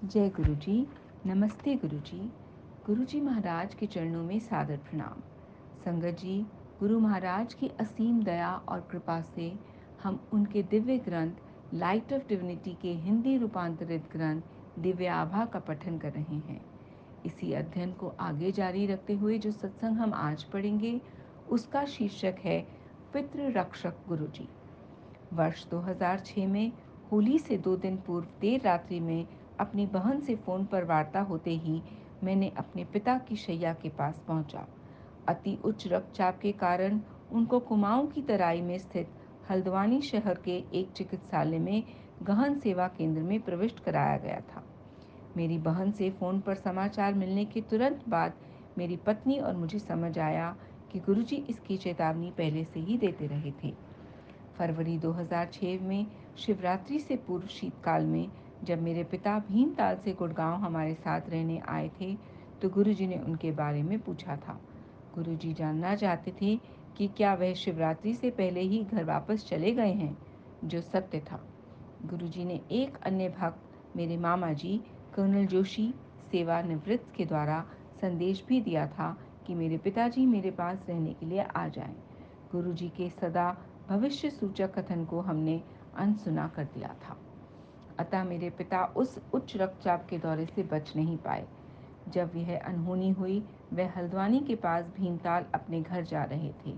जय गुरु जी। नमस्ते गुरु जी। गुरु जी महाराज के चरणों में सादर प्रणाम। संगत जी, गुरु महाराज की असीम दया और कृपा से हम उनके दिव्य ग्रंथ लाइट ऑफ डिविनिटी के हिंदी रूपांतरित ग्रंथ दिव्य आभा का पठन कर रहे हैं। इसी अध्ययन को आगे जारी रखते हुए जो सत्संग हम आज पढ़ेंगे उसका शीर्षक है पितृ रक्षक गुरु जी। वर्ष 2006 में होली से 2 दिन पूर्व देर रात्रि में अपनी बहन से फोन पर वार्ता होते ही मैंने अपने पिता की शैया के पास पहुंचा। अति उच्च रक्तचाप के कारण उनको कुमाऊं की तराई में स्थित हल्द्वानी शहर के एक चिकित्सालय में गहन सेवा केंद्र में प्रविष्ट कराया गया था। मेरी बहन से फोन पर समाचार मिलने के तुरंत बाद मेरी पत्नी और मुझे समझ आया कि गुरुजी इसकी चेतावनी पहले से ही देते रहे थे। फरवरी 2006 में शिवरात्रि से पूर्व शीतकाल में जब मेरे पिता भीमताल से गुड़गांव हमारे साथ रहने आए थे तो गुरुजी ने उनके बारे में पूछा था। गुरुजी जानना चाहते थे कि क्या वह शिवरात्रि से पहले ही घर वापस चले गए हैं, जो सत्य था। गुरुजी ने एक अन्य भक्त मेरे मामा जी कर्नल जोशी सेवानिवृत्त के द्वारा संदेश भी दिया था कि मेरे पिताजी मेरे पास रहने के लिए आ जाएं। गुरुजी के सदा भविष्य सूचक कथन को हमने अनसुना कर दिया था। अतः मेरे पिता उस उच्च रक्तचाप के दौरे से बच नहीं पाए। जब यह अनहोनी हुई, वह हल्द्वानी के पास भीमताल अपने घर जा रहे थे।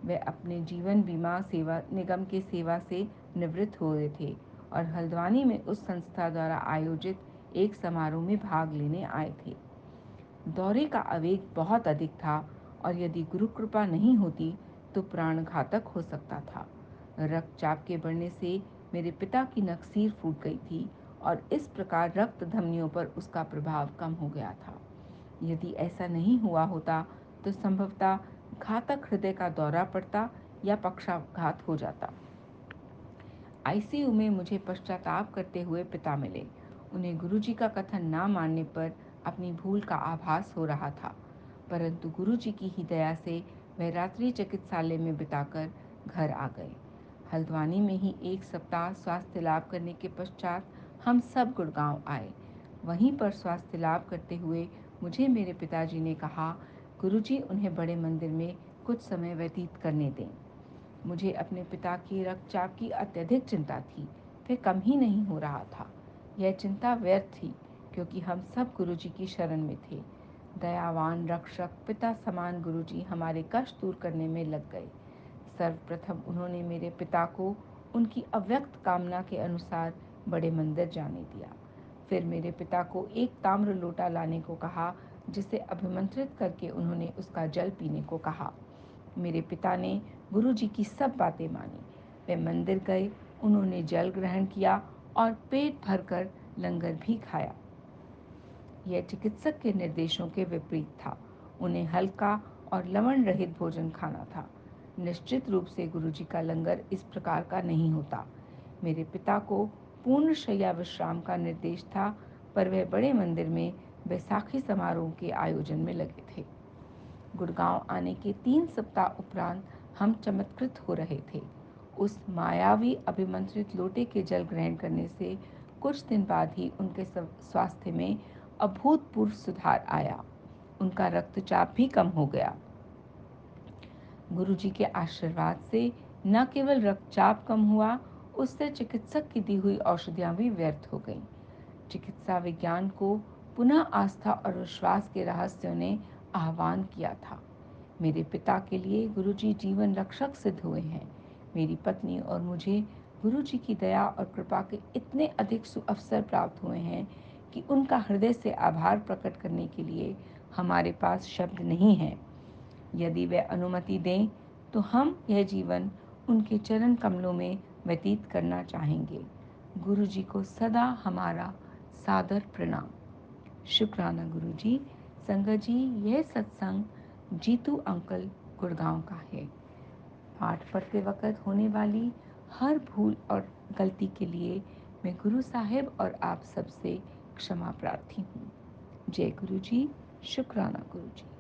वह अपने जीवन बीमा सेवा निगम के सेवा से निवृत्त हुए थे और हल्द्वानी में उस संस्था द्वारा आयोजित एक समारोह में भाग लेने आए थे। दौरे का आवेग बहुत अधिक था और यदि गुरु कृपा नहीं होती तो प्राण घातक हो सकता था। रक्तचाप के बढ़ने से मेरे पिता की नकसीर फूट गई थी और इस प्रकार रक्त धमनियों पर उसका प्रभाव कम हो गया था। यदि ऐसा नहीं हुआ होता तो संभवतः घातक हृदय का दौरा पड़ता या पक्षाघात हो जाता। आईसीयू में मुझे पश्चाताप करते हुए पिता मिले। उन्हें गुरुजी का कथन ना मानने पर अपनी भूल का आभास हो रहा था, परंतु गुरुजी की ही दया से वह रात्रि चिकित्सालय में बिताकर घर आ गए। हल्द्वानी में ही एक सप्ताह स्वास्थ्य लाभ करने के पश्चात हम सब गुड़गांव आए। वहीं पर स्वास्थ्य लाभ करते हुए मुझे मेरे पिताजी ने कहा, गुरुजी उन्हें बड़े मंदिर में कुछ समय व्यतीत करने दें। मुझे अपने पिता की रक्तचाप की अत्यधिक चिंता थी। वह कम ही नहीं हो रहा था। यह चिंता व्यर्थ थी क्योंकि हम सब गुरुजी की शरण में थे। दयावान रक्षक पिता समान गुरुजी हमारे कष्ट दूर करने में लग गए। सर्वप्रथम उन्होंने मेरे पिता को उनकी अव्यक्त कामना के अनुसार बड़े मंदिर जाने दिया। फिर मेरे पिता को एक ताम्र लोटा लाने को कहा, जिसे अभिमंत्रित करके उन्होंने उसका जल पीने को कहा। मेरे पिता ने गुरुजी की सब बातें मानी। वे मंदिर गए, उन्होंने जल ग्रहण किया और पेट भरकर लंगर भी खाया। यह चिकित्सक के निर्देशों के विपरीत था। उन्हें हल्का और लवण रहित भोजन खाना था। निश्चित रूप से गुरुजी का लंगर इस प्रकार का नहीं होता। मेरे पिता को पूर्ण शैया विश्राम का निर्देश था, पर वह बड़े मंदिर में बैसाखी समारोह के आयोजन में लगे थे। गुड़गांव आने के 3 सप्ताह उपरांत हम चमत्कृत हो रहे थे। उस मायावी अभिमंत्रित लोटे के जल ग्रहण करने से कुछ दिन बाद ही उनके स्वास्थ्य में अभूतपूर्व सुधार आया। उनका रक्तचाप भी कम हो गया। गुरुजी के आशीर्वाद से न केवल रक्तचाप कम हुआ, उससे चिकित्सक की दी हुई औषधियां भी व्यर्थ हो गईं। चिकित्सा विज्ञान को पुनः आस्था और विश्वास के रहस्यों ने आह्वान किया था। मेरे पिता के लिए गुरुजी जीवन रक्षक सिद्ध हुए हैं। मेरी पत्नी और मुझे गुरुजी की दया और कृपा के इतने अधिक सुअवसर प्राप्त हुए हैं कि उनका हृदय से आभार प्रकट करने के लिए हमारे पास शब्द नहीं हैं। यदि वे अनुमति दें तो हम यह जीवन उनके चरण कमलों में व्यतीत करना चाहेंगे। गुरुजी को सदा हमारा सादर प्रणाम। शुक्राना गुरुजी। संगत जी, यह सत्संग जीतू अंकल गुड़गांव का है। पाठ पढ़ते वक्त होने वाली हर भूल और गलती के लिए मैं गुरु साहिब और आप सबसे क्षमा प्रार्थी हूँ। जय गुरु जी। शुक्राना गुरु जी।